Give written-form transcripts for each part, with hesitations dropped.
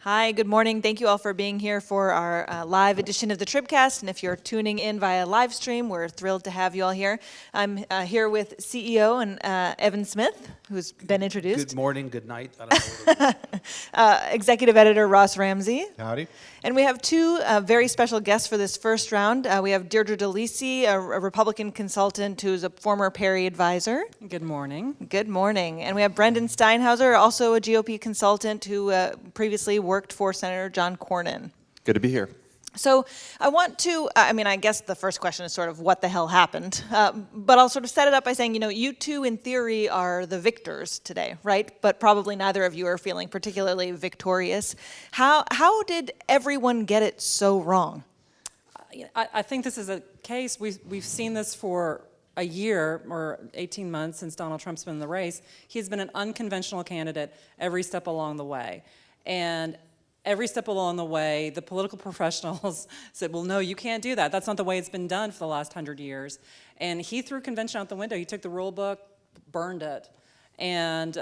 Hi, good morning. Thank you all for being here for our live edition of the TribCast. And if you're tuning in via live stream, we're thrilled to have you all here. I'm here with CEO and Evan Smith, who's been introduced. Good morning, good night. I don't know what Executive Editor Ross Ramsey. Howdy. And we have two very special guests for this first round. We have Deirdre Delisi, a Republican consultant who's a former Perry advisor. Good morning. Good morning. And we have Brendan Steinhauser, also a GOP consultant who previously worked for Senator John Cornyn. Good to be here. So I want to, I guess the first question is sort of what the hell happened, but I'll sort of set it up by saying, you two in theory are the victors today, right? But probably neither of you are feeling particularly victorious. How did everyone get it so wrong? I think this is a case, we've seen this for a year or 18 months since Donald Trump's been in the race. He's been an unconventional candidate every step along the way. And every step along the way, the political professionals said, well, no, you can't do that. That's not the way it's been done for the last 100 years. And he threw convention out the window. He took the rule book, burned it. And,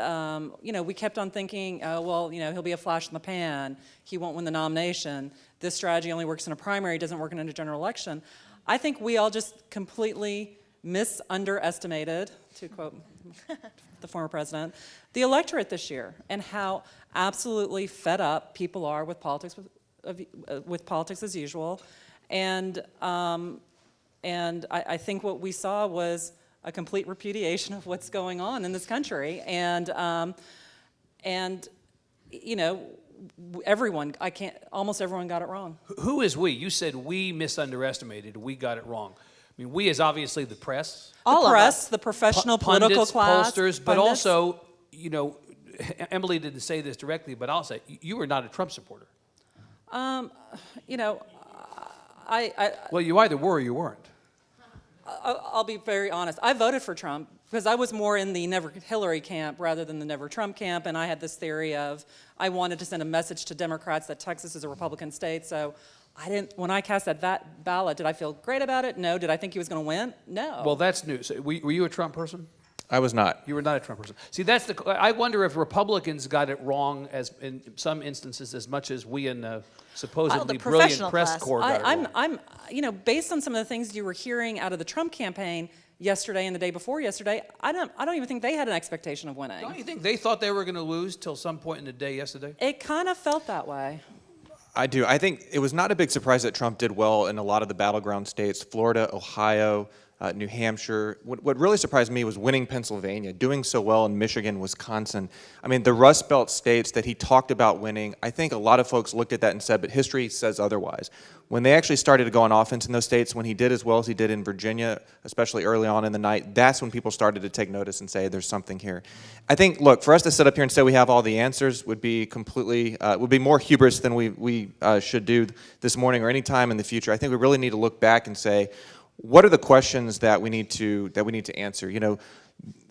we kept on thinking, he'll be a flash in the pan. He won't win the nomination. This strategy only works in a primary, doesn't work in a general election. I think we all just completely underestimated, to quote the former president, the electorate this year, and how absolutely fed up people are with politics, with politics as usual, and I think what we saw was a complete repudiation of what's going on in this country, and everyone, almost everyone got it wrong. Who is we? You said we underestimated. We got it wrong. I mean, we is obviously the press. All the press, the professional political pundits, class, pollsters, but also, Emily didn't say this directly, but I'll say, you were not a Trump supporter. Well, you either were or you weren't. I'll be very honest. I voted for Trump because I was more in the never Hillary camp rather than the never Trump camp, and I had this theory of I wanted to send a message to Democrats that Texas is a Republican state, so when I cast that ballot, did I feel great about it? No. Did I think he was going to win? No. Well, that's new. So were you a Trump person? I was not. You were not a Trump person. See, I wonder if Republicans got it wrong as in some instances as much as we in the supposedly brilliant press corps got it wrong. Based on some of the things you were hearing out of the Trump campaign yesterday and the day before yesterday, I don't even think they had an expectation of winning. Don't you think they thought they were going to lose till some point in the day yesterday? It kind of felt that way. I do. I think it was not a big surprise that Trump did well in a lot of the battleground states, Florida, Ohio, New Hampshire. What really surprised me was winning Pennsylvania, doing so well in Michigan, Wisconsin. I mean, the Rust Belt states that he talked about winning, I think a lot of folks looked at that and said, but history says otherwise. When they actually started to go on offense in those states, when he did as well as he did in Virginia, especially early on in the night, that's when people started to take notice and say, there's something here. I think, look, for us to sit up here and say we have all the answers would be would be more hubris than we should do this morning or any time in the future. I think we really need to look back and say, what are the questions that we need to answer?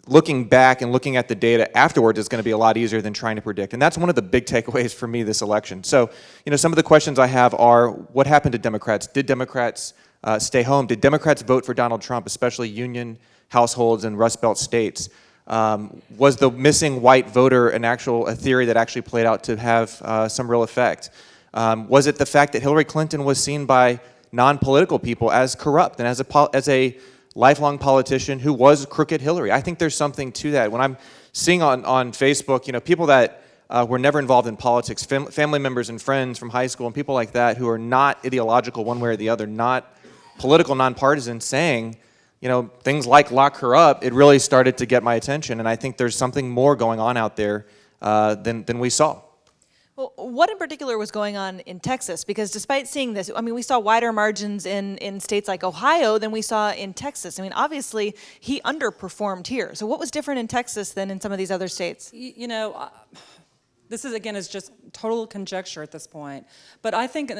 Looking back and looking at the data afterwards is going to be a lot easier than trying to predict. And that's one of the big takeaways for me this election. So, some of the questions I have are, what happened to Democrats? Did Democrats stay home? Did Democrats vote for Donald Trump, especially union households in Rust Belt states? Was the missing white voter a theory that actually played out to have some real effect? Was it the fact that Hillary Clinton was seen by non-political people as corrupt and as a lifelong politician who was crooked Hillary? I think there's something to that. When I'm seeing on Facebook, people that were never involved in politics, family members and friends from high school and people like that who are not ideological one way or the other, not political, nonpartisan, saying, things like lock her up, it really started to get my attention. And I think there's something more going on out there than we saw. Well, what in particular was going on in Texas? Because despite seeing this, we saw wider margins in states like Ohio than we saw in Texas. Obviously, he underperformed here. So what was different in Texas than in some of these other states? This is just total conjecture at this point. But I think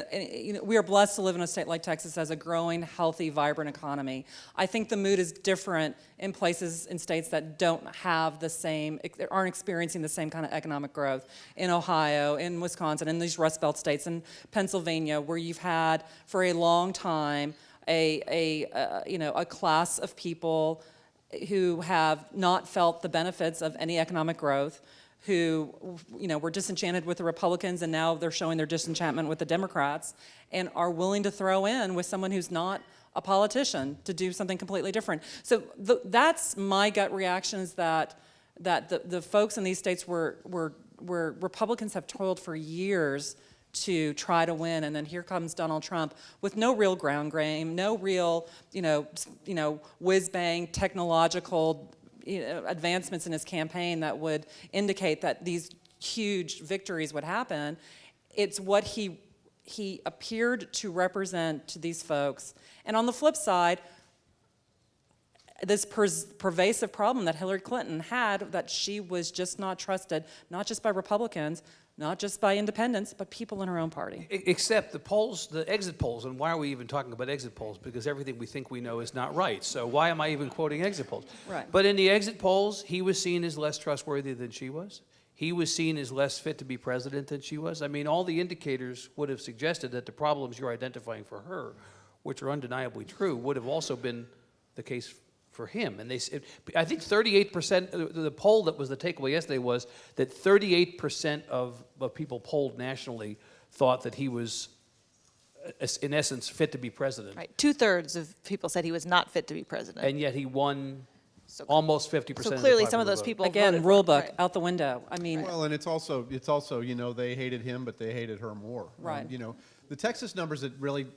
we are blessed to live in a state like Texas that has a growing, healthy, vibrant economy. I think the mood is different in states that don't have aren't experiencing the same kind of economic growth. In Ohio, in Wisconsin, in these Rust Belt states, in Pennsylvania, where you've had for a long time a class of people who have not felt the benefits of any economic growth, who, were disenchanted with the Republicans, and now they're showing their disenchantment with the Democrats, and are willing to throw in with someone who's not a politician to do something completely different. So that's my gut reaction, is that the folks in these states where Republicans have toiled for years to try to win, and then here comes Donald Trump with no real ground game, no real, whiz-bang technological advancements in his campaign that would indicate that these huge victories would happen. It's what he appeared to represent to these folks. And on the flip side, this pervasive problem that Hillary Clinton had, that she was just not trusted, not just by Republicans, not just by independents, but people in her own party. Except the polls, the exit polls, and why are we even talking about exit polls? Because everything we think we know is not right. So why am I even quoting exit polls? Right. But in the exit polls, he was seen as less trustworthy than she was. He was seen as less fit to be president than she was. I mean, all the indicators would have suggested that the problems you're identifying for her, which are undeniably true, would have also been the case for him. And I think 38%, the poll that was the takeaway yesterday was that 38% of people polled nationally thought that he was, in essence, fit to be president. Right, 2/3 of people said he was not fit to be president. And yet he won almost 50%. So clearly of the some of popular those vote. people Again, voted rule for him, book right. out the window. I mean, Well, and it's also they hated him, but they hated her more. Right. The Texas numbers that really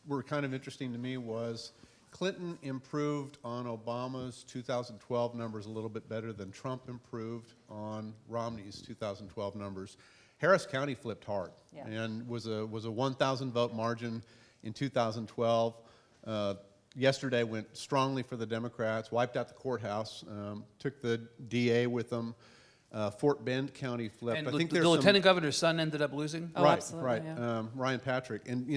were kind of interesting to me was Clinton improved on Obama's 2012 numbers a little bit better than Trump improved on Romney's 2012 numbers. Harris County flipped hard, Yeah. and was a 1,000 vote margin in 2012. Yesterday went strongly for the Democrats, wiped out the courthouse, took the DA with them. Fort Bend County flipped. And I think the there's some, lieutenant governor's son ended up losing? Oh, right, absolutely, right. yeah. Ryan Patrick, and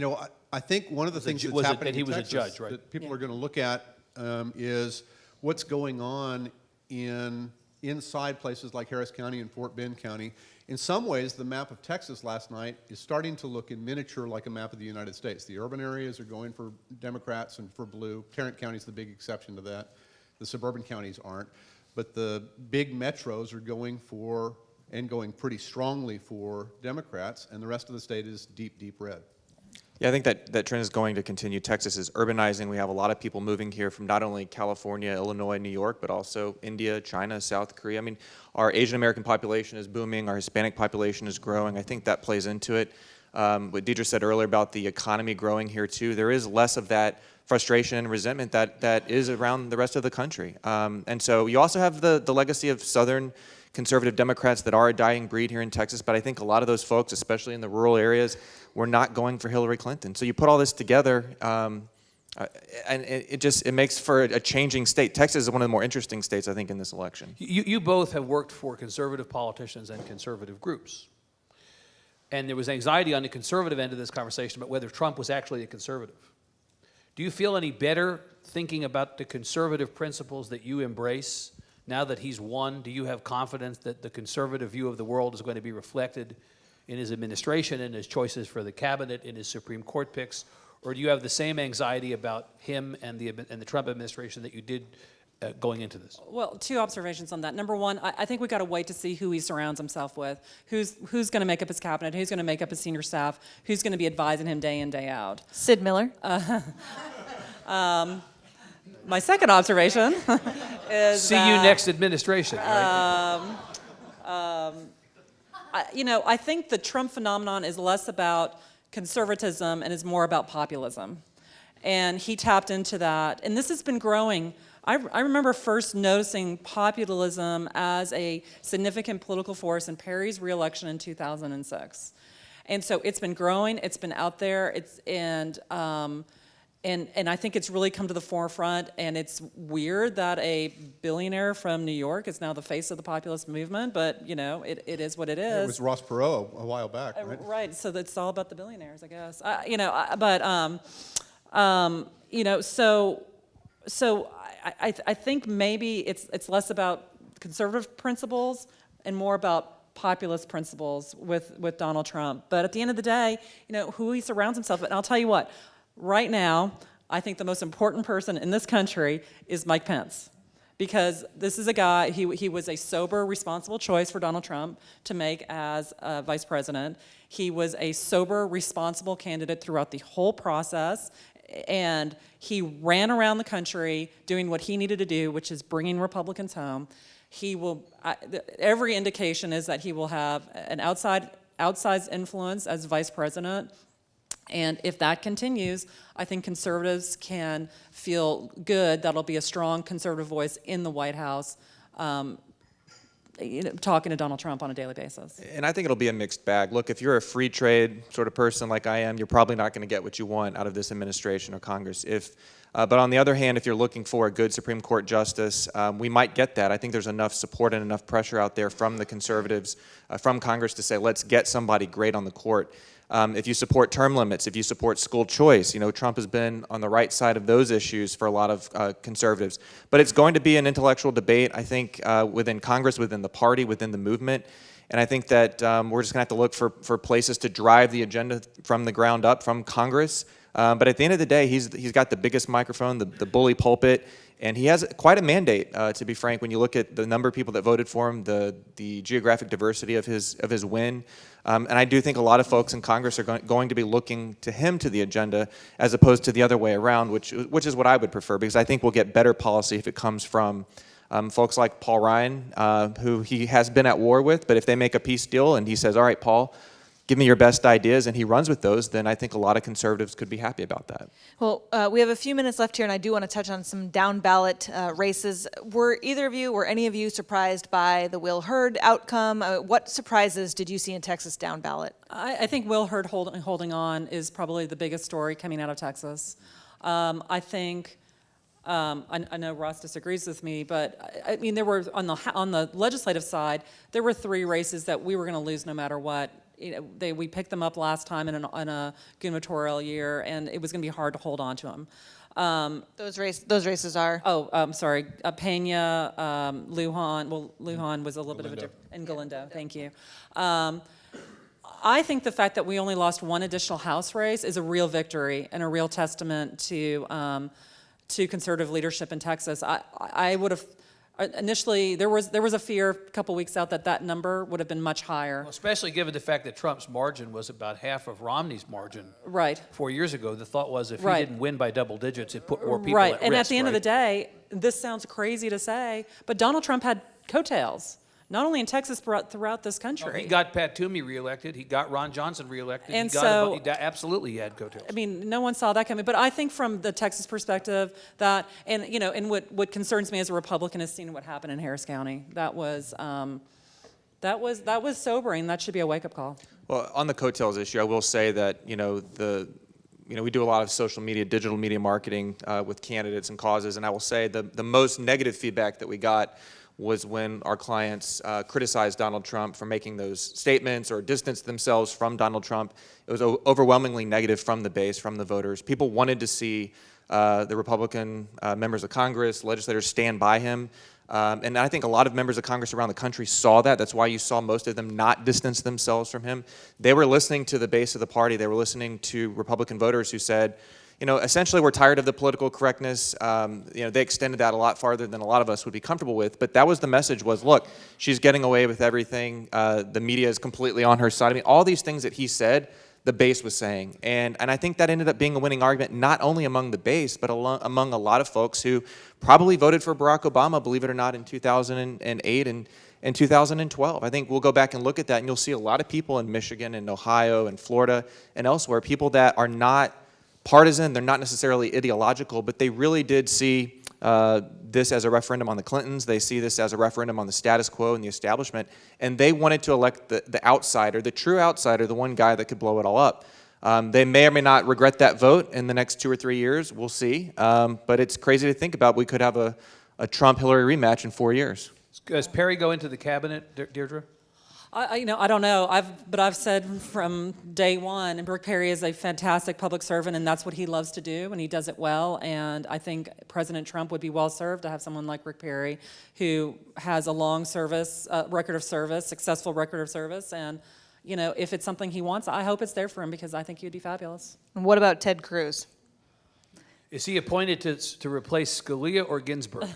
I think one of the things ju- that's was it happening that he in was a Texas judge, right? that people Yeah. are going to look at is what's going on inside places like Harris County and Fort Bend County. In some ways, the map of Texas last night is starting to look in miniature like a map of the United States. The urban areas are going for Democrats and for blue. Tarrant County is the big exception to that. The suburban counties aren't. But the big metros are going pretty strongly for Democrats, and the rest of the state is deep, deep red. Yeah, I think that trend is going to continue. Texas is urbanizing. We have a lot of people moving here from not only California, Illinois, New York, but also India, China, South Korea. I mean, our Asian American population is booming. Our Hispanic population is growing. I think that plays into it. What Deirdre said earlier about the economy growing here too, there is less of that frustration and resentment that is around the rest of the country. And so you also have the legacy of Southern conservative Democrats that are a dying breed here in Texas, but I think a lot of those folks, especially in the rural areas, were not going for Hillary Clinton. So you put all this together, and it makes for a changing state. Texas is one of the more interesting states, I think, in this election. You both have worked for conservative politicians and conservative groups. And there was anxiety on the conservative end of this conversation about whether Trump was actually a conservative. Do you feel any better thinking about the conservative principles that you embrace now that he's won? Do you have confidence that the conservative view of the world is going to be reflected in his administration, in his choices for the cabinet, in his Supreme Court picks? Or do you have the same anxiety about him and the Trump administration that you did going into this? Well, two observations on that. Number one, I think we've got to wait to see who he surrounds himself with. Who's going to make up his cabinet? Who's going to make up his senior staff? Who's going to be advising him day in, day out? Sid Miller. My second observation is See you next administration, right? I think the Trump phenomenon is less about conservatism and is more about populism. And he tapped into that. And this has been growing. I remember first noticing populism as a significant political force in Perry's reelection in 2006. And so it's been growing, it's been out there, and I think it's really come to the forefront, and it's weird that a billionaire from New York is now the face of the populist movement, but it is what it is. It was Ross Perot a while back, right? Right, so it's all about the billionaires, I guess. So I think maybe it's less about conservative principles and more about populist principles with Donald Trump. But at the end of the day, who he surrounds himself with. And I'll tell you what, right now, I think the most important person in this country is Mike Pence. because this is a guy, he was a sober, responsible choice for Donald Trump to make as vice president. He was a sober, responsible candidate throughout the whole process, and he ran around the country doing what he needed to do, which is bringing Republicans home. He will, every indication is that he will have an outsized influence as vice president. And if that continues, I think conservatives can feel good that'll be a strong conservative voice in the White House, talking to Donald Trump on a daily basis. And I think it'll be a mixed bag. Look, if you're a free trade sort of person like I am, you're probably not going to get what you want out of this administration or Congress. But on the other hand, if you're looking for a good Supreme Court justice, we might get that. I think there's enough support and enough pressure out there from the conservatives, from Congress to say, let's get somebody great on the court. If you support term limits, if you support school choice, Trump has been on the right side of those issues for a lot of conservatives. But it's going to be an intellectual debate, I think, within Congress, within the party, within the movement. And I think that we're just going to have to look for places to drive the agenda from the ground up, from Congress. But at the end of the day, he's got the biggest microphone, the bully pulpit, and he has quite a mandate, to be frank, when you look at the number of people that voted for him, the geographic diversity of his win. And I do think a lot of folks in Congress are going to be looking to him to the agenda as opposed to the other way around, which is what I would prefer, because I think we'll get better policy if it comes from folks like Paul Ryan, who he has been at war with. But if they make a peace deal and he says, all right, Paul, give me your best ideas, and he runs with those, then I think a lot of conservatives could be happy about that. Well, we have a few minutes left here, and I do want to touch on some down ballot races. Were either of you or any of you surprised by the Will Hurd outcome? What surprises did you see in Texas down ballot? I think Will Hurd holding on is probably the biggest story coming out of Texas. I think, I know Ross disagrees with me, but I mean, there were, on the legislative side, there were 3 races that we were going to lose no matter what. We picked them up last time in a gubernatorial year, and it was going to be hard to hold on to them. Those races are? Sorry, Pena, Lujan. Well, Lujan was a little bit of a different, and Galindo. Thank you. I think the fact that we only lost 1 additional House race is a real victory and a real testament to conservative leadership in Texas. I would have. Initially, there was a fear a couple weeks out that number would have been much higher. Well, especially given the fact that Trump's margin was about half of Romney's margin. Right. 4 years ago, the thought was if he Right. didn't win by double digits, it put more people Right, at and risk. at the end of the day, this sounds crazy to say, but Donald Trump had coattails, not only in Texas, but throughout this country. He got Pat Toomey reelected. He got Ron Johnson reelected. And Absolutely, he had coattails. I mean, no one saw that coming. But I think from the Texas perspective that, and what concerns me as a Republican is seeing what happened in Harris County. That was sobering. That should be a wake-up call. Well, on the coattails issue, I will say that we do a lot of social media, digital media marketing with candidates and causes, and I will say the most negative feedback that we got was when our clients criticized Donald Trump for making those statements or distanced themselves from Donald Trump. It was overwhelmingly negative from the base, from the voters. People wanted to see the Republican members of Congress, legislators stand by him. And I think a lot of members of Congress around the country saw that. That's why you saw most of them not distance themselves from him. They were listening to the base of the party. They were listening to Republican voters who said, essentially we're tired of the political correctness. They extended that a lot farther than a lot of us would be comfortable with. But that was the message was, look, she's getting away with everything. The media is completely on her side. I mean, all these things that he said, the base was saying. And I think that ended up being a winning argument, not only among the base, but among a lot of folks who probably voted for Barack Obama, believe it or not, in 2008 and in 2012. I think we'll go back and look at that, and you'll see a lot of people in Michigan and Ohio and Florida and elsewhere, people that are not partisan, they're not necessarily ideological, but they really did see this as a referendum on the Clintons. They see this as a referendum on the status quo and the establishment, and they wanted to elect the outsider, the true outsider, the one guy that could blow it all up. They may or may not regret that vote in the next 2 or 3 years. We'll see. But it's crazy to think about. We could have a Trump-Hillary rematch in 4 years. Does Perry go into the cabinet, Deirdre? I don't know. I've said from day one, and Rick Perry is a fantastic public servant, and that's what he loves to do, and he does it well. And I think President Trump would be well served to have someone like Rick Perry, who has a long service record of service, successful record of service, and if it's something he wants, I hope it's there for him because I think he'd be fabulous. And what about Ted Cruz? Is he appointed to replace Scalia or Ginsburg?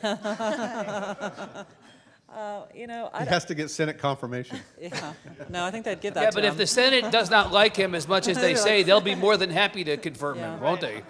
You know, He has to get Senate confirmation. yeah. No, I think they'd give that Yeah, to but him. if the Senate does not like him as much as they say, they'll be more than happy to confirm Yeah. him, won't they?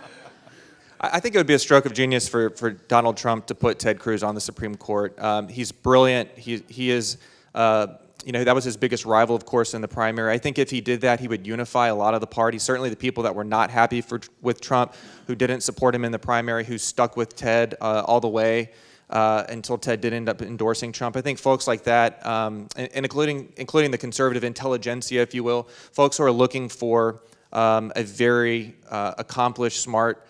I think it would be a stroke of genius for Donald Trump to put Ted Cruz on the Supreme Court. He's brilliant. He is, that was his biggest rival, of course, in the primary. I think if he did that, he would unify a lot of the party. Certainly the people that were not happy with Trump, who didn't support him in the primary, who stuck with Ted all the way until Ted did end up endorsing Trump. I think folks like that, and including the conservative intelligentsia, if you will, folks who are looking for a very accomplished, smart,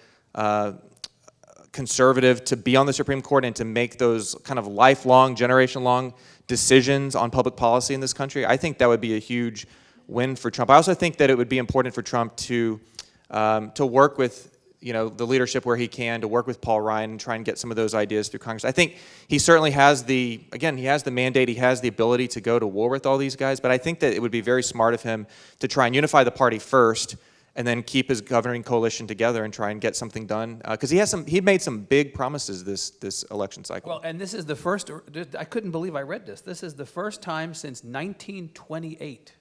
conservative to be on the Supreme Court and to make those kind of lifelong, generation-long decisions on public policy in this country, I think that would be a huge win for Trump. I also think that it would be important for Trump to work with the leadership where he can, to work with Paul Ryan and try and get some of those ideas through Congress. I think he certainly has he has the mandate, he has the ability to go to war with all these guys, but I think that it would be very smart of him to try and unify the party first and then keep his governing coalition together and try and get something done. Because he made some big promises this election cycle. Well, and this is the first, I couldn't believe I read this. This is the first time since 1928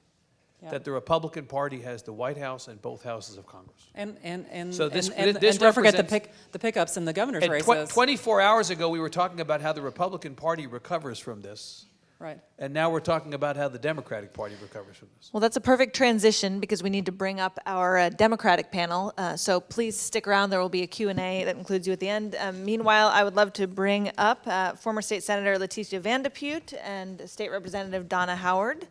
that the Republican Party has the White House and both houses of Congress. And So this don't forget represents- the pickups in the governor's And races. 24 hours ago, we were talking about how the Republican Party recovers from this. Right. And now we're talking about how the Democratic Party recovers from this. Well, that's a perfect transition because we need to bring up our Democratic panel. So please stick around. There will be a Q&A that includes you at the end. Meanwhile, I would love to bring up former State Senator Leticia Van de Putte and State Representative Donna Howard.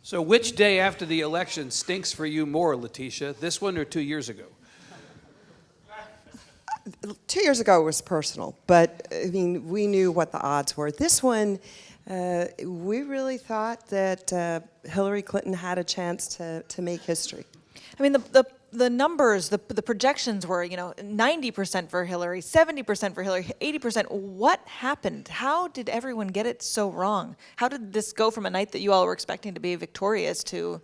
So which day after the election stinks for you more, Leticia, this one or 2 years ago? 2 years ago it was personal, but I mean, we knew what the odds were. This one, we really thought that Hillary Clinton had a chance to make history. I mean, the numbers, the projections were, 90% for Hillary, 70% for Hillary, 80%. What happened? How did everyone get it so wrong? How did this go from a night that you all were expecting to be victorious to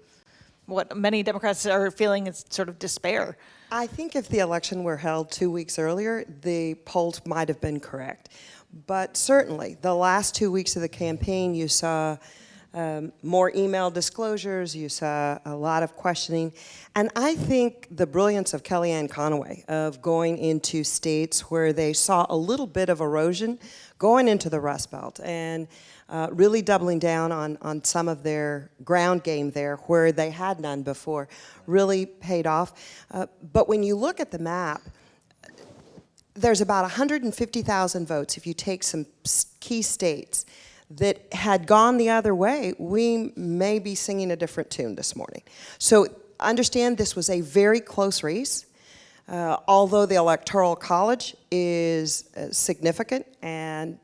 what many Democrats are feeling is sort of despair? I think if the election were held 2 weeks earlier, the polls might have been correct. But certainly, the last 2 weeks of the campaign, you saw more email disclosures, you saw a lot of questioning. And I think the brilliance of Kellyanne Conway of going into states where they saw a little bit of erosion, going into the Rust Belt and really doubling down on some of their ground game there where they had none before, really paid off. But when you look at the map, there's about 150,000 votes if you take some key states that had gone the other way. We may be singing a different tune this morning. So understand this was a very close race. Although the Electoral College is significant and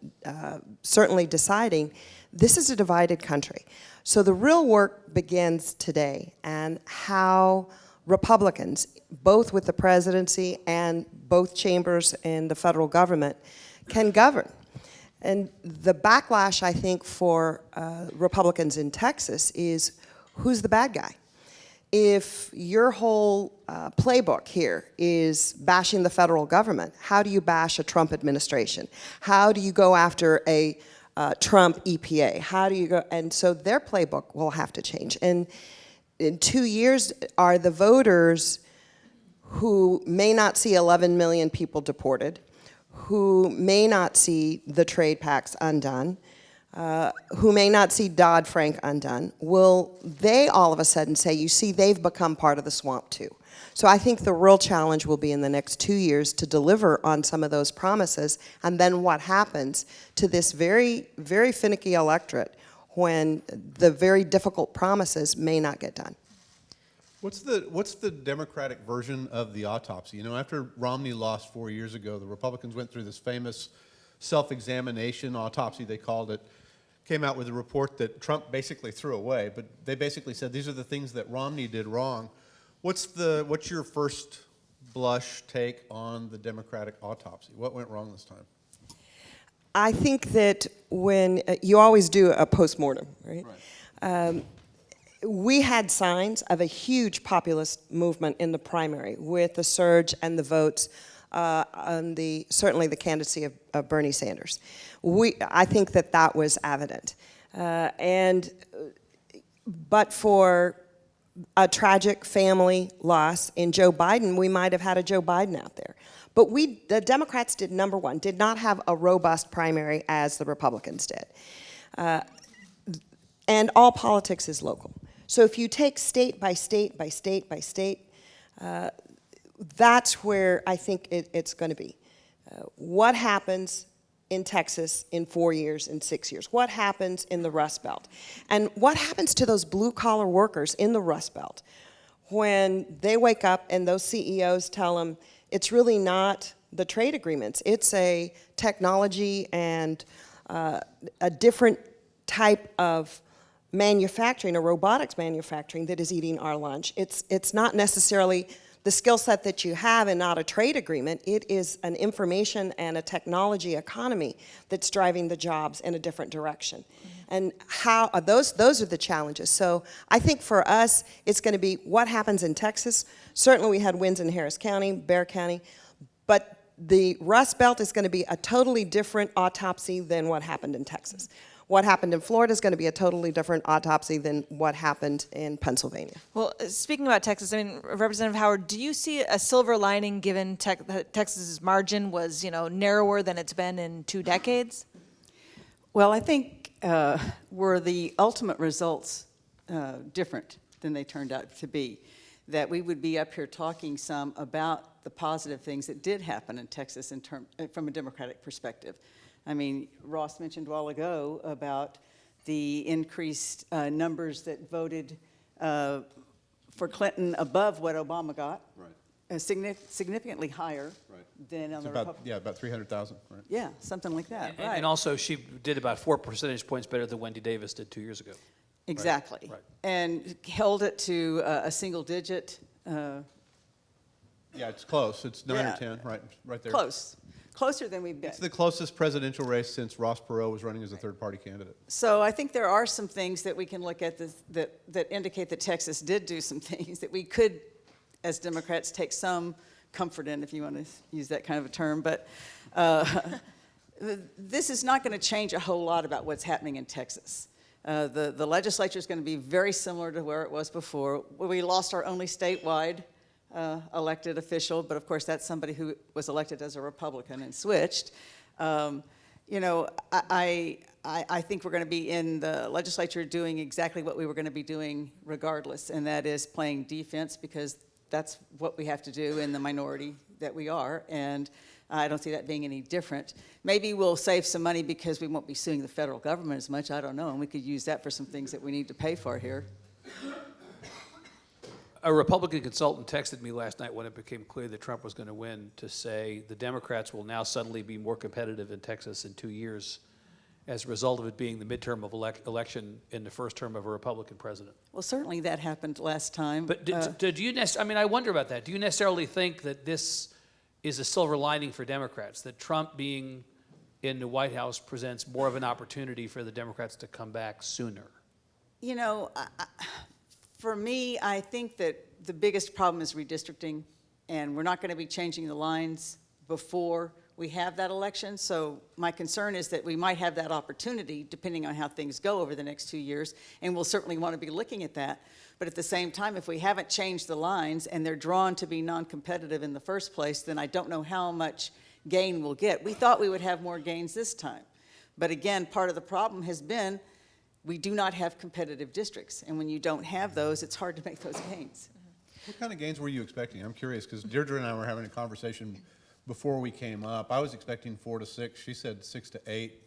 certainly deciding, this is a divided country. So the real work begins today, and how Republicans, both with the presidency and both chambers in the federal government, can govern. And the backlash, I think, for Republicans in Texas is, who's the bad guy? If your whole playbook here is bashing the federal government, how do you bash a Trump administration? How do you go after a Trump EPA? How do you go? And so their playbook will have to change. And in 2 years, are the voters who may not see 11 million people deported, who may not see the trade pacts undone, who may not see Dodd-Frank undone, will they all of a sudden say, you see, they've become part of the swamp too? So I think the real challenge will be in the next 2 years to deliver on some of those promises, and then what happens to this very, very finicky electorate when the very difficult promises may not get done. What's the Democratic version of the autopsy? You know, after Romney lost 4 years ago, the Republicans went through this famous self-examination autopsy, they called it, came out with a report that Trump basically threw away, but they basically said these are the things that Romney did wrong. What's your first blush take on the Democratic autopsy? What went wrong this time? I think that when you always do a postmortem, right? We had signs of a huge populist movement in the primary with the surge and the votes on certainly the candidacy of Bernie Sanders. I think that was evident. But for a tragic family loss in Joe Biden, we might have had a Joe Biden out there. But the Democrats did, number one, did not have a robust primary as the Republicans did. And all politics is local. So if you take state by state by state by state, that's where I think it's going to be. What happens in Texas in 4 years, in 6 years? What happens in the Rust Belt? And what happens to those blue-collar workers in the Rust Belt when they wake up and those CEOs tell them it's really not the trade agreements, it's a technology and a different type of manufacturing, a robotics manufacturing that is eating our lunch. It's not necessarily the skill set that you have and not a trade agreement. It is an information and a technology economy that's driving the jobs in a different direction. And how those are the challenges. So I think for us, it's going to be what happens in Texas. Certainly we had wins in Harris County, Bexar County, but the Rust Belt is going to be a totally different autopsy than what happened in Texas. What happened in Florida is going to be a totally different autopsy than what happened in Pennsylvania. Well, speaking about Texas, I mean, Representative Howard, do you see a silver lining given that Texas's margin was, narrower than it's been in 2 decades? Well, I think were the ultimate results different than they turned out to be, that we would be up here talking some about the positive things that did happen in Texas from a Democratic perspective. I mean, Ross mentioned a while ago about the increased numbers that voted for Clinton above what Obama got, right. Significantly higher than on the Republican. Yeah, about 300,000, right? Yeah, something like that, right. And also, she did about 4 percentage points better than Wendy Davis did 2 years ago. Exactly. Right. And held it to a single digit. Yeah, it's close. It's 9 or 10, right there. Close. Closer than we've been. It's the closest presidential race since Ross Perot was running as a third-party candidate. So I think there are some things that we can look at that indicate that Texas did do some things that we could, as Democrats, take some comfort in, if you want to use that kind of a term. But this is not going to change a whole lot about what's happening in Texas. The legislature is going to be very similar to where it was before. We lost our only statewide elected official, but of course that's somebody who was elected as a Republican and switched. I think we're going to be in the legislature doing exactly what we were going to be doing regardless, and that is playing defense, because that's what we have to do in the minority that we are, and I don't see that being any different. Maybe we'll save some money because we won't be suing the federal government as much, I don't know, and we could use that for some things that we need to pay for here. A Republican consultant texted me last night when it became clear that Trump was going to win to say the Democrats will now suddenly be more competitive in Texas in 2 years as a result of it being the midterm of election in the first term of a Republican president. Well, certainly that happened last time. But do you I wonder about that. Do you necessarily think that this is a silver lining for Democrats, that Trump being in the White House presents more of an opportunity for the Democrats to come back sooner? For me, I think that the biggest problem is redistricting, and we're not going to be changing the lines before we have that election. So my concern is that we might have that opportunity, depending on how things go over the next 2 years, and we'll certainly want to be looking at that. But at the same time, if we haven't changed the lines and they're drawn to be non-competitive in the first place, then I don't know how much gain we'll get. We thought we would have more gains this time. But again, part of the problem has been we do not have competitive districts, and when you don't have those, it's hard to make those gains. What kind of gains were you expecting? I'm curious, because Deirdre and I were having a conversation before we came up. I was expecting 4 to 6. She said 6 to 8.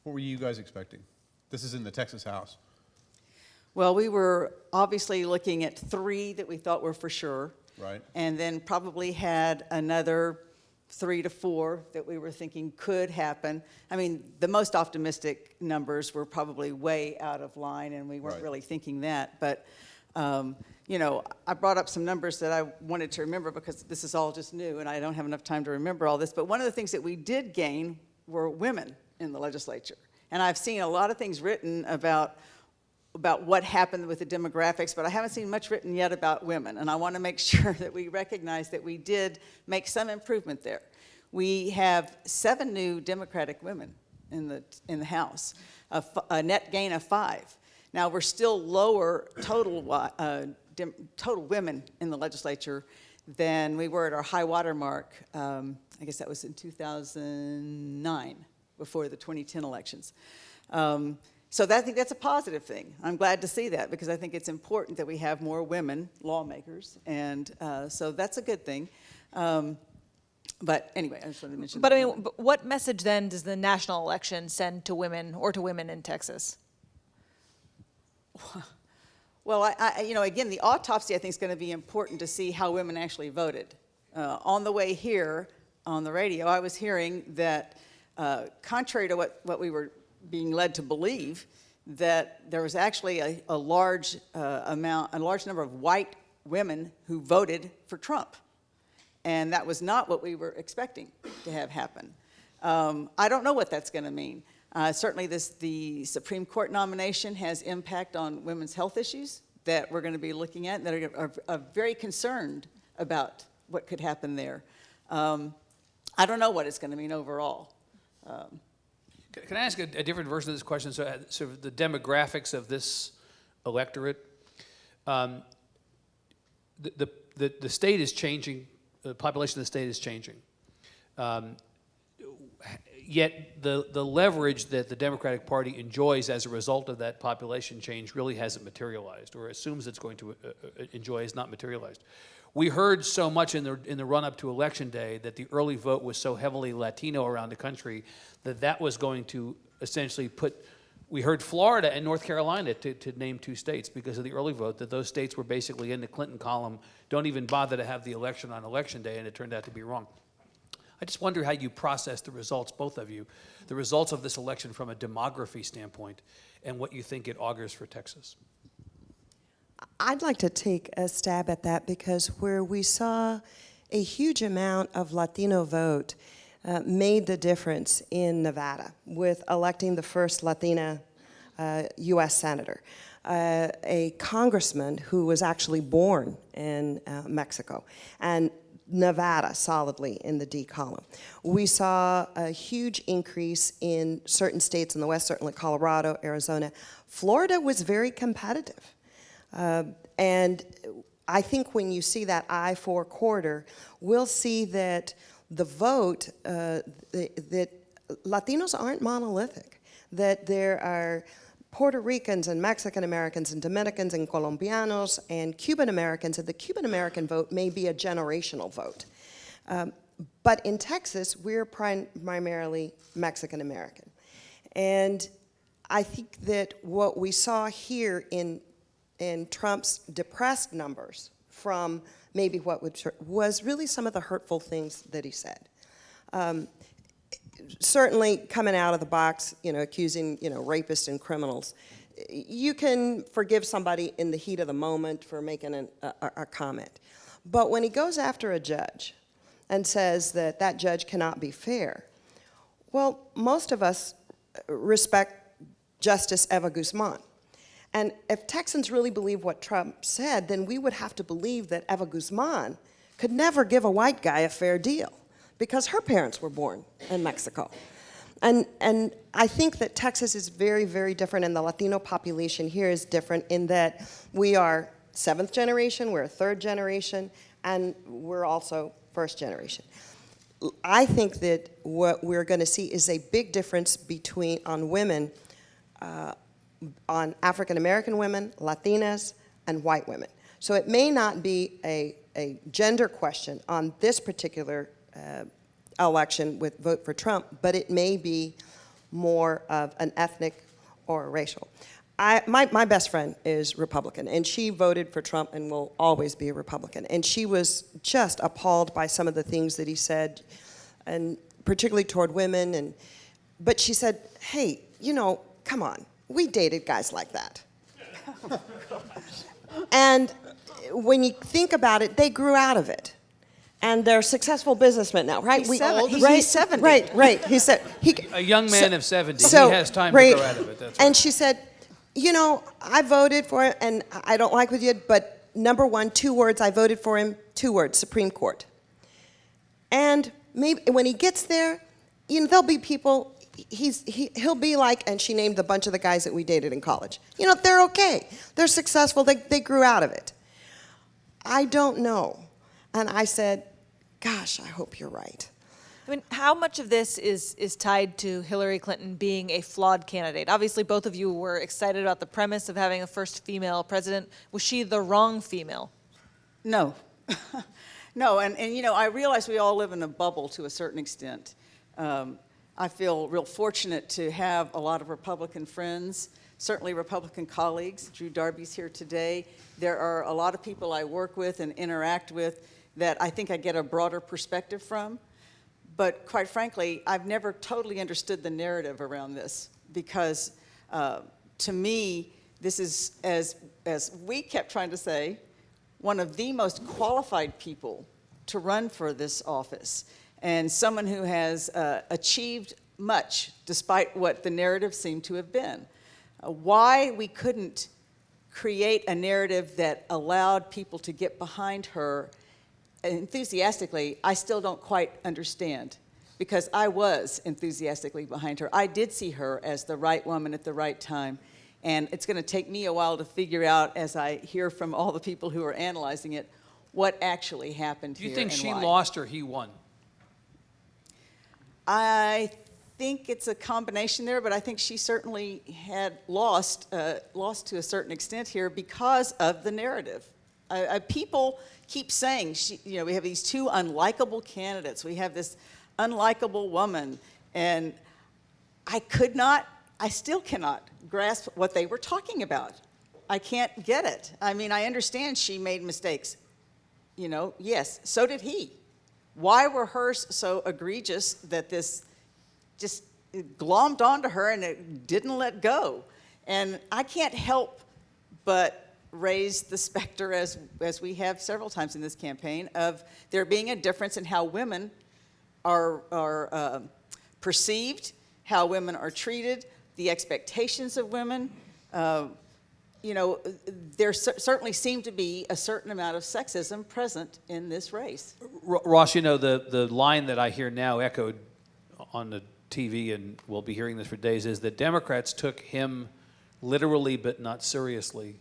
What were you guys expecting? This is in the Texas House. Well, we were obviously looking at 3 that we thought were for sure. Right. And then probably had another 3 to 4 that we were thinking could happen. I mean, the most optimistic numbers were probably way out of line, and we weren't really thinking that. But, I brought up some numbers that I wanted to remember because this is all just new, and I don't have enough time to remember all this. But one of the things that we did gain were women in the legislature. And I've seen a lot of things written about what happened with the demographics, but I haven't seen much written yet about women. And I want to make sure that we recognize that we did make some improvement there. We have 7 new Democratic women in the House, a net gain of 5. Now, we're still lower total women in the legislature than we were at our high water mark. I guess that was in 2009, before the 2010 elections. So I think that's a positive thing. I'm glad to see that, because I think it's important that we have more women lawmakers, and so that's a good thing. But anyway, I just wanted to mention But that. I mean, what message then does the national election send to women or to women in Texas? Well, again, the autopsy, I think, is going to be important to see how women actually voted. On the way here, on the radio, I was hearing that, contrary to what we were being led to believe, that there was actually a large number of white women who voted for Trump. And that was not what we were expecting to have happen. I don't know what that's going to mean. Certainly the Supreme Court nomination has impact on women's health issues that we're going to be looking at, and that are very concerned about what could happen there. I don't know what it's going to mean overall. Can I ask a different version of this question? So the demographics of this electorate, the state is changing. The population of the state is changing. Yet the leverage that the Democratic Party enjoys as a result of that population change really hasn't materialized, or assumes it's going to enjoy has not materialized. We heard so much in the run-up to Election Day that the early vote was so heavily Latino around the country that was going to essentially we heard Florida and North Carolina to name 2 states because of the early vote, that those states were basically in the Clinton column, don't even bother to have the election on Election Day, and it turned out to be wrong. I just wonder how you process the results, both of you, the results of this election from a demography standpoint, and what you think it augurs for Texas. I'd like to take a stab at that, because where we saw a huge amount of Latino vote made the difference in Nevada with electing the first Latina U.S. senator, a congressman who was actually born in Mexico, and Nevada solidly in the D column. We saw a huge increase in certain states in the West, certainly Colorado, Arizona. Florida was very competitive. And I think when you see that I-4 corridor, we'll see that the vote, that Latinos aren't monolithic, that there are Puerto Ricans and Mexican Americans and Dominicans and Colombianos and Cuban Americans, and the Cuban American vote may be a generational vote. But in Texas, we're primarily Mexican American. And I think that what we saw here in Trump's depressed numbers from maybe what was really some of the hurtful things that he said. Certainly coming out of the box, accusing, rapists and criminals. You can forgive somebody in the heat of the moment for making a comment. But when he goes after a judge and says that judge cannot be fair, well, most of us respect Justice Eva Guzman. And if Texans really believe what Trump said, then we would have to believe that Eva Guzman could never give a white guy a fair deal, because her parents were born in Mexico. And I think that Texas is very, very different, and the Latino population here is different in that we are 7th generation, we're 3rd generation, and we're also 1st generation. I think that what we're going to see is a big difference on women, on African American women, Latinas, and white women. So it may not be a gender question on this particular election with vote for Trump, but it may be more of an ethnic or racial. My best friend is Republican, and she voted for Trump and will always be a Republican. And she was just appalled by some of the things that he said, and particularly toward women. But she said, hey, come on, we dated guys like that. And when you think about it, they grew out of it. and they're successful businessmen now, right? He's 70. Right. He said A young man of 70, so, he has time right, to grow out of it. That's right. And she said, you know, I voted for him, and I don't like what you did, but number one, 2 words, I voted for him, 2 words, Supreme Court. And maybe when he gets there, you know, there'll be people, he'll be like, and she named a bunch of the guys that we dated in college. You know, they're okay. They're successful. They grew out of it. I don't know. And I said, gosh, I hope you're right. I mean, how much of this is tied to Hillary Clinton being a flawed candidate? Obviously, both of you were excited about the premise of having a first female president. Was she the wrong female? No. No, and you know, I realize we all live in a bubble to a certain extent. I feel real fortunate to have a lot of Republican friends, certainly Republican colleagues. Drew Darby's here today. There are a lot of people I work with and interact with that I think I get a broader perspective from. But quite frankly, I've never totally understood the narrative around this because to me, this is, as we kept trying to say, one of the most qualified people to run for this office and someone who has achieved much despite what the narrative seemed to have been. Why we couldn't create a narrative that allowed people to get behind her enthusiastically, I still don't quite understand, because I was enthusiastically behind her. I did see her as the right woman at the right time, and it's going to take me a while to figure out, as I hear from all the people who are analyzing it, what actually happened here. Do you think and she why. lost or he won? I think it's a combination there, but I think she certainly had lost to a certain extent here because of the narrative. People keep saying, you know, we have these 2 unlikable candidates. We have this unlikable woman, and I still cannot grasp what they were talking about. I can't get it. I mean, I understand she made mistakes. You know, yes, so did he. Why were hers so egregious that this just glommed onto her and it didn't let go? And I can't help but raise the specter, as we have several times in this campaign, of there being a difference in how women are perceived, how women are treated, the expectations of women. You know, there certainly seemed to be a certain amount of sexism present in this race. Ross, you know, the line that I hear now echoed on the TV, and we'll be hearing this for days, is that Democrats took him literally but not seriously,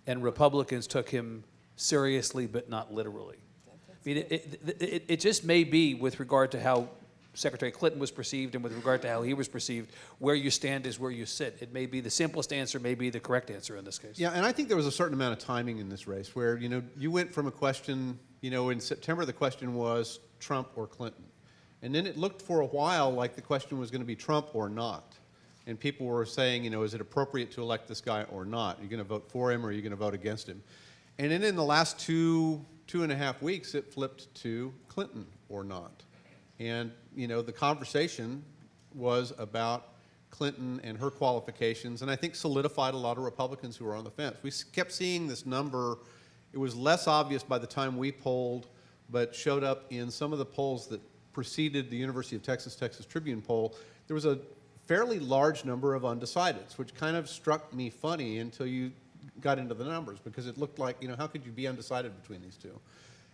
and Republicans took him seriously but not literally. I mean, it just may be, with regard to how Secretary Clinton was perceived and with regard to how he was perceived, where you stand is where you sit. It may be the simplest answer, may be the correct answer in this case. Yeah, and I think there was a certain amount of timing in this race where, you know, you went from a question, you know, in September the question was Trump or Clinton. And then it looked for a while like the question was going to be Trump or not. And people were saying, you know, is it appropriate to elect this guy or not? Are you going to vote for him or are you going to vote against him? And then in the last two and a half weeks, it flipped to Clinton or not. And, you know, the conversation was about Clinton and her qualifications, and I think solidified a lot of Republicans who were on the fence. We kept seeing this number. It was less obvious by the time we polled, but showed up in some of the polls that preceded the University of Texas Tribune poll. There was a fairly large number of undecideds, which kind of struck me funny until you got into the numbers, because it looked like, you know, how could you be undecided between these two?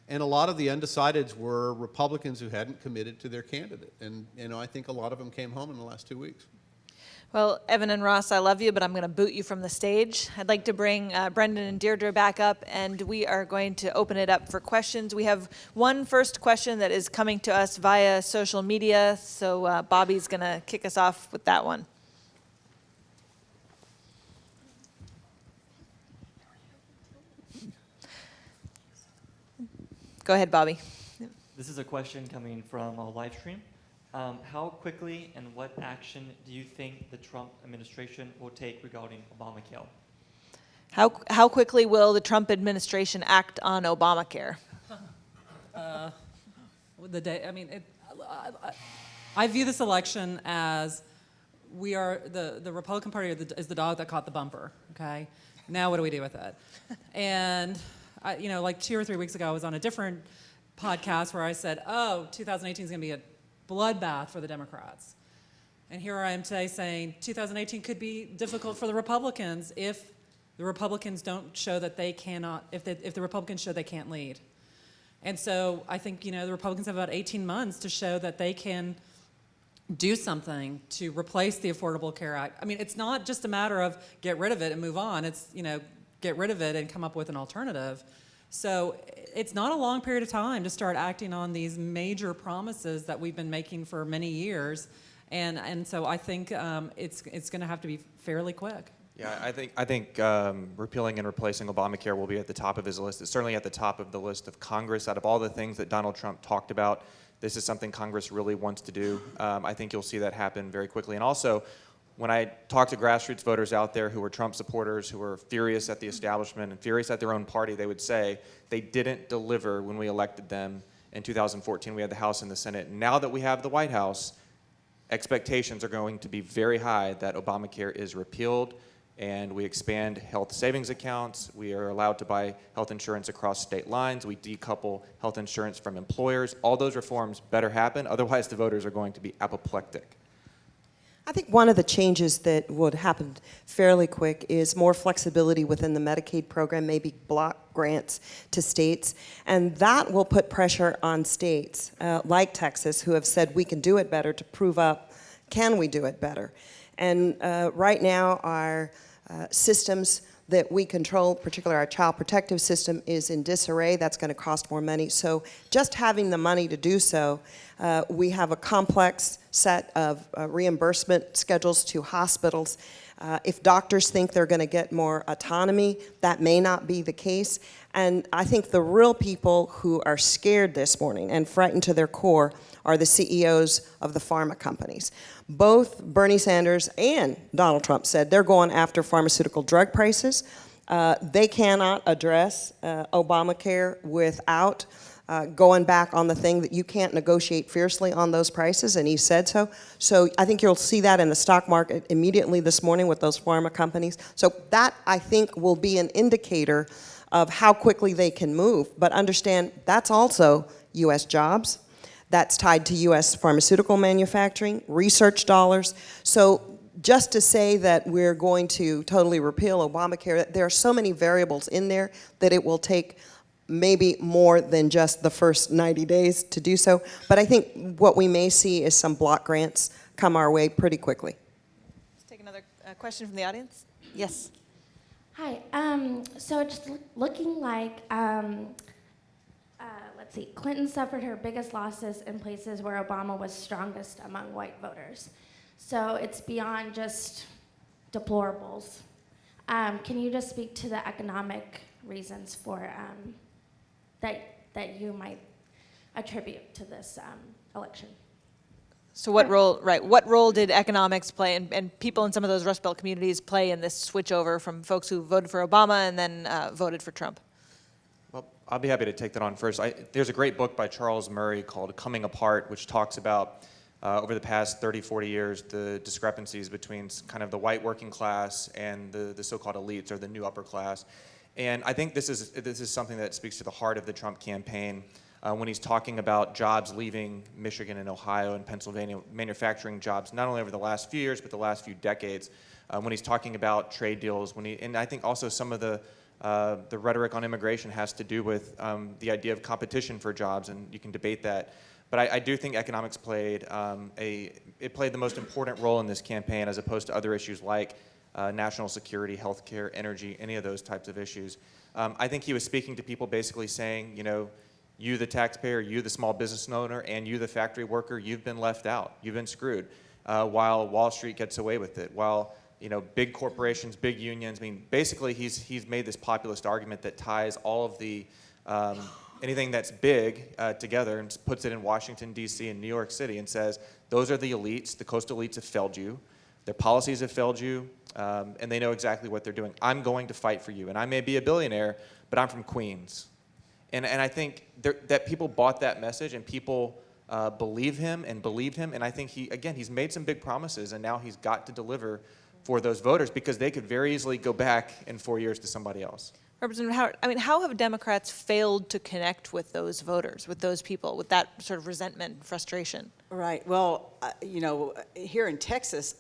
And a lot of the undecideds were Republicans who hadn't committed to their candidate. And, you know, I think a lot of them came home in the last 2 weeks. Well, Evan and Ross, I love you, but I'm going to boot you from the stage. I'd like to bring Brendan and Deirdre back up, and we are going to open it up for questions. We have one first question that is coming to us via social media, so Bobby's going to kick us off with that one. Go ahead, Bobby. This is a question coming from a live stream. How quickly and what action do you think the Trump administration will take regarding Obamacare? How quickly will the Trump administration act on Obamacare? I view this election as we are the Republican Party is the dog that caught the bumper. Okay, now what do we do with it? And you know, like 2 or 3 weeks ago, I was on a different podcast where I said, oh, 2018 is going to be a bloodbath for the Democrats. And here I am today saying 2018 could be difficult for the Republicans if the Republicans don't show that they cannot, if the Republicans show they can't lead. And so I think, the Republicans have about 18 months to show that they can do something to replace the Affordable Care Act. I mean, it's not just a matter of get rid of it and move on. It's, get rid of it and come up with an alternative. So it's not a long period of time to start acting on these major promises that we've been making for many years. And so I think it's going to have to be fairly quick. Yeah, I think repealing and replacing Obamacare will be at the top of his list. It's certainly at the top of the list of Congress. Out of all the things that Donald Trump talked about, this is something Congress really wants to do. I think you'll see that happen very quickly. And also, when I talk to grassroots voters out there who are Trump supporters, who are furious at the establishment and furious at their own party, they would say they didn't deliver when we elected them in 2014. We had the House and the Senate. Now that we have the White House, expectations are going to be very high that Obamacare is repealed and we expand health savings accounts. We are allowed to buy health insurance across state lines. We decouple health insurance from employers. All those reforms better happen, otherwise the voters are going to be apoplectic. I think one of the changes that would happen fairly quick is more flexibility within the Medicaid program, maybe block grants to states, and that will put pressure on states like Texas who have said we can do it better to prove up, can we do it better? And right now our systems that we control, particularly our child protective system, is in disarray. That's going to cost more money. So just having the money to do so, we have a complex set of reimbursement schedules to hospitals. If doctors think they're going to get more autonomy, that may not be the case. And I think the real people who are scared this morning and frightened to their core are the CEOs of the pharma companies. Both Bernie Sanders and Donald Trump said they're going after pharmaceutical drug prices. They cannot address Obamacare without going back on the thing that you can't negotiate fiercely on those prices, and he said so. So I think you'll see that in the stock market immediately this morning with those pharma companies. So that, I think, will be an indicator of how quickly they can move. But understand, that's also U.S. jobs. That's tied to U.S. pharmaceutical manufacturing, research dollars. So just to say that we're going to totally repeal Obamacare, there are so many variables in there that it will take maybe more than just the first 90 days to do so. But I think what we may see is some block grants come our way pretty quickly. Let's take another question from the audience. Yes. Hi. So it's looking like, let's see, Clinton suffered her biggest losses in places where Obama was strongest among white voters. So it's beyond just deplorables. Can you just speak to the economic reasons for that you might attribute to this election? So what role did economics play and people in some of those Rust Belt communities play in this switch over from folks who voted for Obama and then voted for Trump? Well, I'll be happy to take that on first. There's a great book by Charles Murray called Coming Apart, which talks about over the past 30, 40 years, the discrepancies between kind of the white working class and the so-called elites or the new upper class. And I think this is something that speaks to the heart of the Trump campaign when he's talking about jobs leaving Michigan and Ohio and Pennsylvania, manufacturing jobs, not only over the last few years, but the last few decades. When he's talking about trade deals, and I think also some of the rhetoric on immigration has to do with the idea of competition for jobs, and you can debate that. But I do think economics played the most important role in this campaign as opposed to other issues like national security, healthcare, energy, any of those types of issues. I think he was speaking to people basically saying, you the taxpayer, you the small business owner, and you the factory worker, you've been left out, you've been screwed, while Wall Street gets away with it, while big corporations, big unions. I mean, basically he's made this populist argument that ties all of the anything that's big together and puts it in Washington, D.C. and New York City and says, those are the elites, the coastal elites have failed you, their policies have failed you, and they know exactly what they're doing. I'm going to fight for you, and I may be a billionaire, but I'm from Queens. And I think that people bought that message, and people believed him, and I think he's made some big promises, and now he's got to deliver for those voters because they could very easily go back in 4 years to somebody else. Representative Howard, I mean, how have Democrats failed to connect with those voters, with those people, with that sort of resentment, frustration? Right. Well, you know, here in Texas,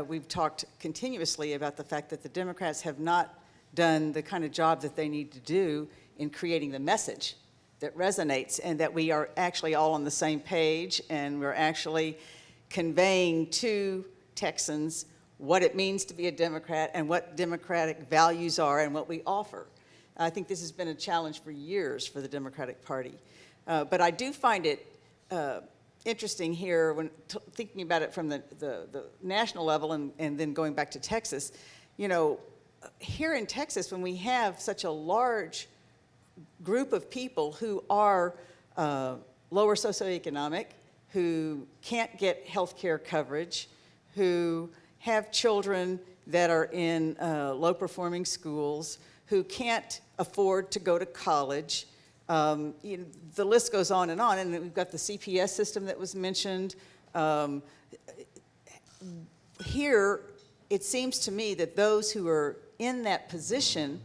we've talked continuously about the fact that the Democrats have not done the kind of job that they need to do in creating the message that resonates, and that we are actually all on the same page, and we're actually conveying to Texans what it means to be a Democrat and what democratic values are and what we offer. I think this has been a challenge for years for the Democratic Party. But I do find it interesting here when thinking about it from the national level and then going back to Texas. You know, here in Texas, when we have such a large group of people who are lower socioeconomic, who can't get health care coverage, who have children that are in low-performing schools, who can't afford to go to college. You know, the list goes on, and we've got the CPS system that was mentioned. Here, it seems to me that those who are in that position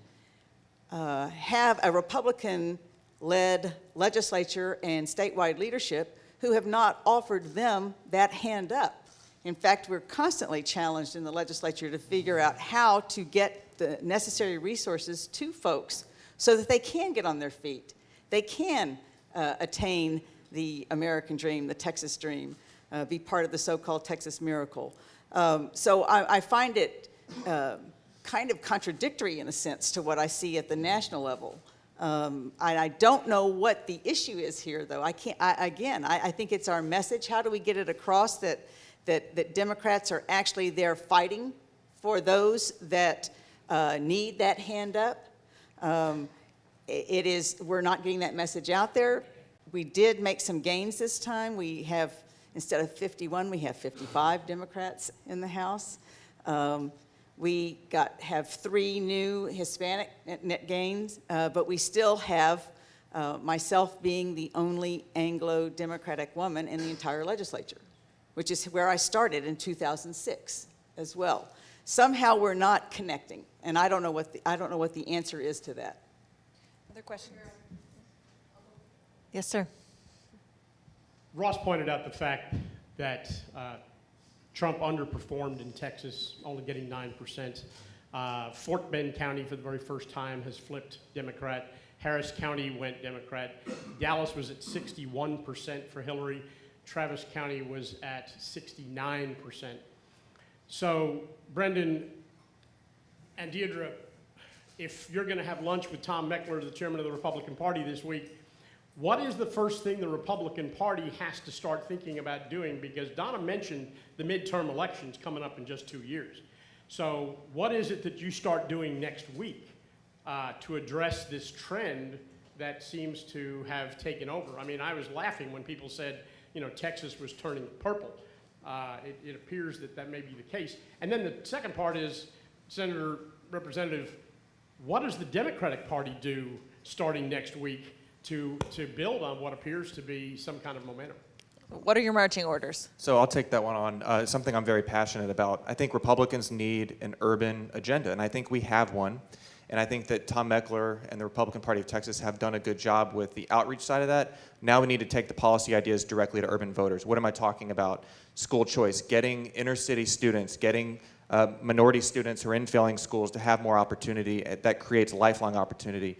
have a Republican-led legislature and statewide leadership who have not offered them that hand up. In fact, we're constantly challenged in the legislature to figure out how to get the necessary resources to folks so that they can get on their feet. They can attain the American dream, the Texas dream, be part of the so-called Texas miracle. So I find it kind of contradictory in a sense to what I see at the national level. I don't know what the issue is here, though. I think it's our message. How do we get it across that Democrats are actually there fighting for those that need that hand up? We're not getting that message out there. We did make some gains this time. We have, instead of 51, we have 55 Democrats in the House. We have 3 new Hispanic net gains, but we still have myself being the only Anglo-Democratic woman in the entire legislature, which is where I started in 2006 as well. Somehow we're not connecting, and I don't know what the answer is to that. Other questions? Yes, sir. Ross pointed out the fact that Trump underperformed in Texas, only getting 9%. Fort Bend County, for the very first time, has flipped Democrat. Harris County went Democrat. Dallas was at 61% for Hillary. Travis County was at 69%. So, Brendan and Deirdre, if you're going to have lunch with Tom Meckler, the chairman of the Republican Party this week, what is the first thing the Republican Party has to start thinking about doing? Because Donna mentioned the midterm elections coming up in just 2 years. So what is it that you start doing next week to address this trend that seems to have taken over? I mean, I was laughing when people said, you know, Texas was turning purple. It appears that that may be the case. And then the second part is, Senator, Representative, what does the Democratic Party do starting next week to build on what appears to be some kind of momentum? What are your marching orders? So I'll take that one on. Something I'm very passionate about. I think Republicans need an urban agenda, and I think we have one. And I think that Tom Meckler and the Republican Party of Texas have done a good job with the outreach side of that. Now we need to take the policy ideas directly to urban voters. What am I talking about? School choice, getting inner city students, getting minority students who are in failing schools to have more opportunity. That creates lifelong opportunity.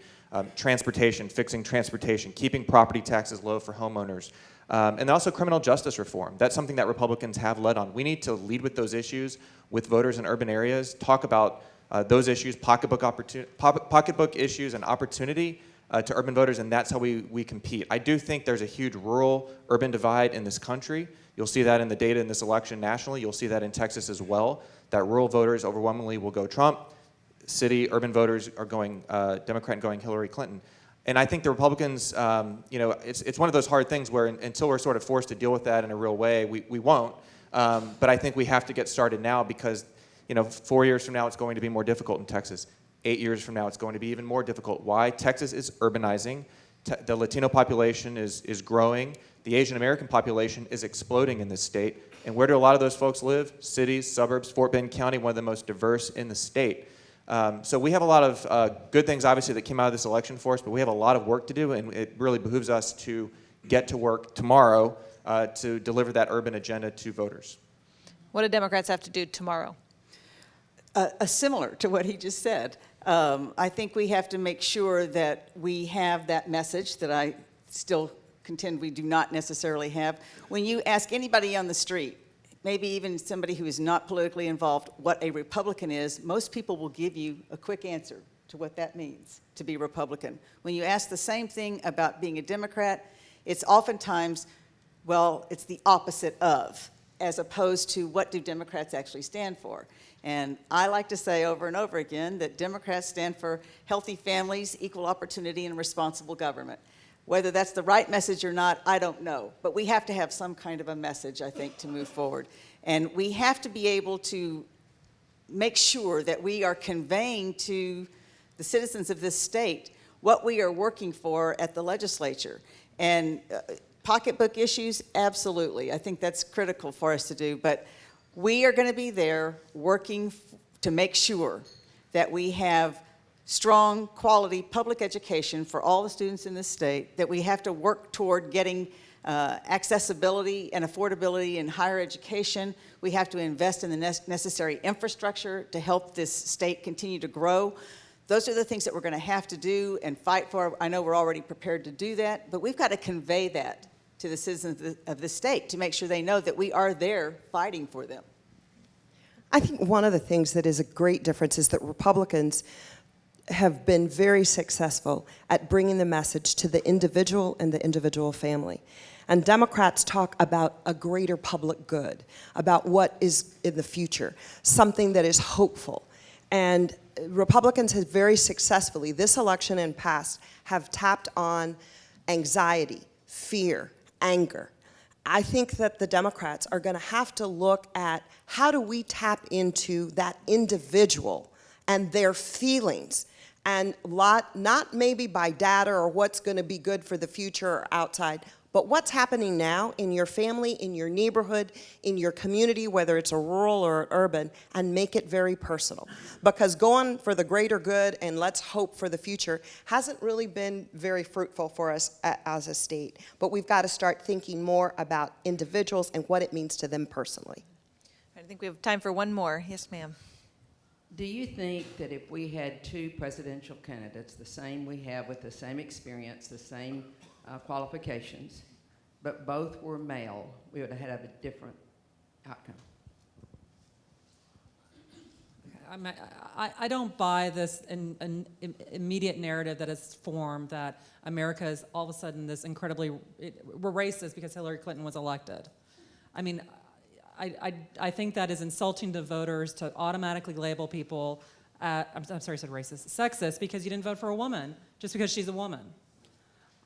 Transportation, fixing transportation, keeping property taxes low for homeowners. And also criminal justice reform. That's something that Republicans have led on. We need to lead with those issues with voters in urban areas, talk about those issues, pocketbook issues and opportunity to urban voters, and that's how we compete. I do think there's a huge rural-urban divide in this country. You'll see that in the data in this election nationally. You'll see that in Texas as well, that rural voters overwhelmingly will go Trump. City, urban voters are going Democrat and going Hillary Clinton. And I think the Republicans, you know, it's one of those hard things where until we're sort of forced to deal with that in a real way, we won't. But I think we have to get started now because, you know, 4 years from now it's going to be more difficult in Texas. 8 years from now it's going to be even more difficult. Why? Texas is urbanizing. The Latino population is growing. The Asian American population is exploding in this state. And where do a lot of those folks live? Cities, suburbs, Fort Bend County, one of the most diverse in the state. So we have a lot of good things, obviously, that came out of this election for us, but we have a lot of work to do, and it really behooves us to get to work tomorrow to deliver that urban agenda to voters. What do Democrats have to do tomorrow? Similar to what he just said. I think we have to make sure that we have that message that I still contend we do not necessarily have. When you ask anybody on the street, maybe even somebody who is not politically involved, what a Republican is, most people will give you a quick answer to what that means to be Republican. When you ask the same thing about being a Democrat, it's oftentimes, well, it's the opposite of, as opposed to what do Democrats actually stand for. And I like to say over and over again that Democrats stand for healthy families, equal opportunity, and responsible government. Whether that's the right message or not, I don't know. But we have to have some kind of a message, I think, to move forward. And we have to be able to make sure that we are conveying to the citizens of this state what we are working for at the legislature. And pocketbook issues, absolutely. I think that's critical for us to do. But we are going to be there working to make sure that we have strong, quality public education for all the students in this state, that we have to work toward getting accessibility and affordability in higher education. We have to invest in the necessary infrastructure to help this state continue to grow. Those are the things that we're going to have to do and fight for. I know we're already prepared to do that, but we've got to convey that to the citizens of the state to make sure they know that we are there fighting for them. I think one of the things that is a great difference is that Republicans have been very successful at bringing the message to the individual and the individual family. And Democrats talk about a greater public good, about what is in the future, something that is hopeful. And Republicans have very successfully, this election and past, have tapped on anxiety, fear, anger. I think that the Democrats are going to have to look at how do we tap into that individual and their feelings, and not maybe by data or what's going to be good for the future or outside, but what's happening now in your family, in your neighborhood, in your community, whether it's a rural or urban, and make it very personal. Because going for the greater good and let's hope for the future hasn't really been very fruitful for us as a state. But we've got to start thinking more about individuals and what it means to them personally. I think we have time for one more. Yes, ma'am. Do you think that if we had two presidential candidates, the same we have with the same experience, the same qualifications, but both were male, we would have had a different outcome? I don't buy this immediate narrative that is formed that America is all of a sudden this incredibly, we're racist because Hillary Clinton was elected. I mean, I think that is insulting to voters to automatically label people, I'm sorry I said racist, sexist, because you didn't vote for a woman just because she's a woman.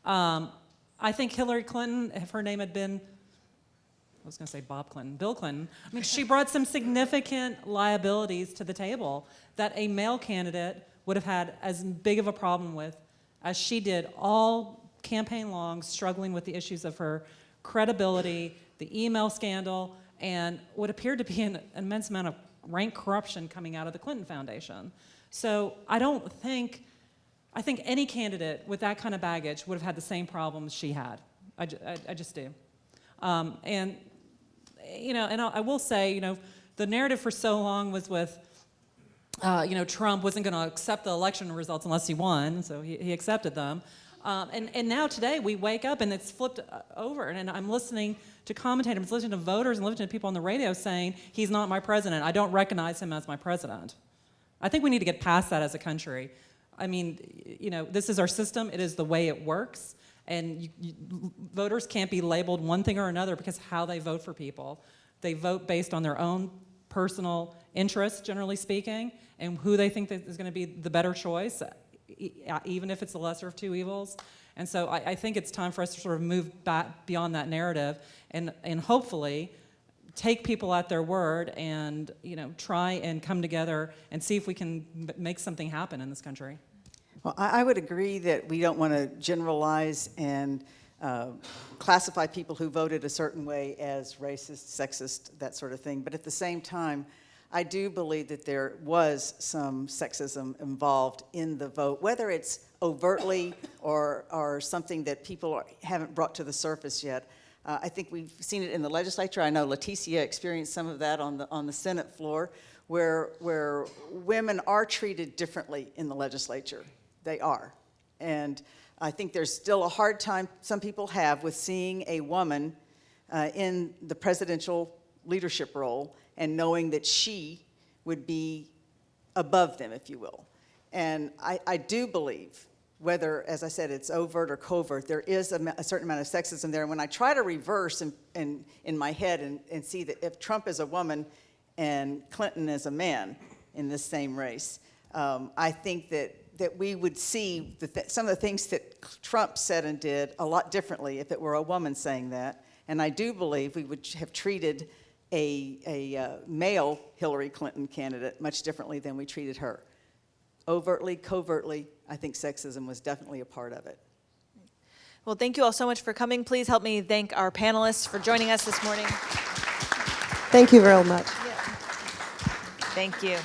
I think Hillary Clinton, if her name had been, I was going to say Bob Clinton, Bill Clinton, I mean, she brought some significant liabilities to the table that a male candidate would have had as big of a problem with as she did all campaign long, struggling with the issues of her credibility, the email scandal, and what appeared to be an immense amount of rank corruption coming out of the Clinton Foundation. So I think any candidate with that kind of baggage would have had the same problems she had. I just do. And, you know, and I will say, you know, the narrative for so long was with, you know, Trump wasn't going to accept the election results unless he won, so he accepted them. And now today we wake up and it's flipped over, and I'm listening to commentators, I'm listening to voters and listening to people on the radio saying, he's not my president, I don't recognize him as my president. I think we need to get past that as a country. I mean, you know, this is our system, it is the way it works, and voters can't be labeled one thing or another because how they vote for people. They vote based on their own personal interests, generally speaking, and who they think that is going to be the better choice, even if it's the lesser of two evils. And so I think it's time for us to sort of move back beyond that narrative and hopefully take people at their word and, you know, try and come together and see if we can make something happen in this country. Well, I would agree that we don't want to generalize and classify people who voted a certain way as racist, sexist, that sort of thing. But at the same time, I do believe that there was some sexism involved in the vote, whether it's overtly or something that people haven't brought to the surface yet. I think we've seen it in the legislature. I know Leticia experienced some of that on the Senate floor, where women are treated differently in the legislature. They are. And I think there's still a hard time some people have with seeing a woman in the presidential leadership role and knowing that she would be above them, if you will. And I do believe, whether, as I said, it's overt or covert, there is a certain amount of sexism there. And when I try to reverse in my head and see that if Trump is a woman and Clinton is a man in this same race, I think that we would see some of the things that Trump said and did a lot differently if it were a woman saying that. And I do believe we would have treated a male Hillary Clinton candidate much differently than we treated her. Overtly, covertly, I think sexism was definitely a part of it. Well, thank you all so much for coming. Please help me thank our panelists for joining us this morning. Thank you very much. Thank you.